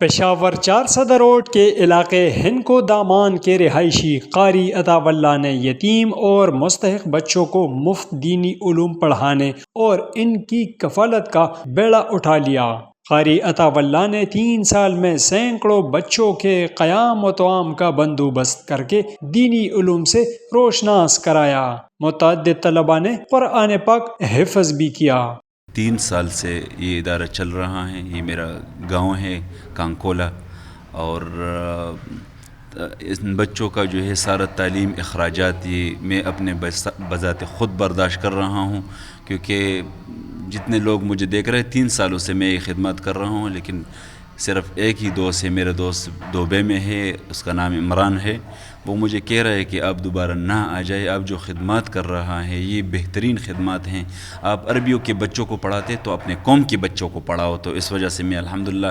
Peshawar 4 road کے علاقے ہند کو دامان کے رہائشی قاری عطاء اللہ نے یتیم اور مستحق بچوں کو مفت دینی علوم پڑھانے اور ان کی کفالت کا بیڑا اٹھا لیا۔ قاری عطاء اللہ نے 3 سال میں سینکڑوں بچوں کے قیام و طعام کا بندوبست کر کے دینی علوم سے روشناس کرایا۔ متعدد طلباء نے قرآن پاک حفظ بھی کیا۔ 3 سال سے یہ ادارہ چل رہا ہے۔ یہ میرا گاؤں ہے کانکولا، اور ان بچوں کا جو ہے سارا تعلیم اخراجات یہ میں اپنے بذات خود برداشت کر رہا ہوں، کیونکہ جتنے لوگ مجھے دیکھ رہے ہیں 3 سالوں سے میں یہ خدمات کر رہا ہوں، لیکن صرف ایک ہی دوست ہے، میرا دوست دوبے میں ہے، اس کا نام عمران ہے۔ وہ مجھے کہہ رہا ہے کہ آپ دوبارہ نہ آ جائے، آپ جو خدمات کر رہا ہے یہ بہترین خدمات ہیں، آپ عربیوں کے بچوں کو پڑھاتے تو اپنے قوم کے بچوں کو پڑھاؤ۔ تو اس وجہ سے میں الحمدللہ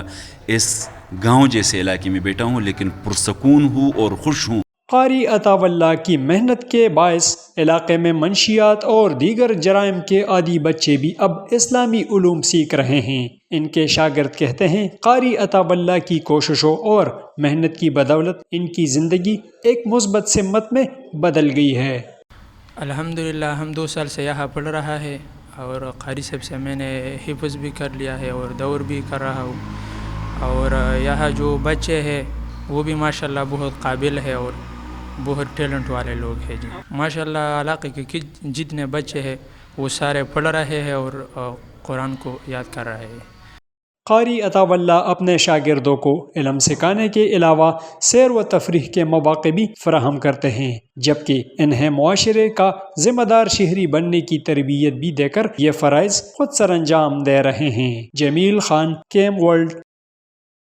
اس گاؤں جیسے علاقے میں بیٹھا ہوں، لیکن پرسکون ہوں اور خوش ہوں۔ قاری عطاء اللہ کی محنت کے باعث علاقے میں منشیات اور دیگر جرائم کے عادی بچے بھی اب اسلامی علوم سیکھ رہے ہیں۔ ان کے شاگرد کہتے ہیں قاری عطاء اللہ کی کوششوں اور محنت کی بدولت ان کی زندگی ایک مثبت سمت میں بدل گئی ہے۔ الحمدللہ ہم 2 سال سے یہاں پڑھ رہا ہے، اور قاری صاحب سے میں نے حفظ بھی کر لیا ہے اور دور بھی کر رہا ہوں، اور یہاں جو بچے ہیں وہ بھی ماشاءاللہ بہت قابل ہے اور بہت ٹیلنٹ والے لوگ ہیں۔ جی ماشاءاللہ علاقے کے جتنے بچے ہیں وہ سارے پڑھ رہے ہیں اور قرآن کو یاد کر رہے ہیں۔ قاری عطاء اللہ اپنے شاگردوں کو علم سکھانے کے علاوہ سیر و تفریح کے مواقع بھی فراہم کرتے ہیں، جبکہ انہیں معاشرے کا ذمہ دار شہری بننے کی تربیت بھی دے کر یہ فرائض خود سر انجام دے رہے ہیں۔ جمیل خان، کیم ورلڈ۔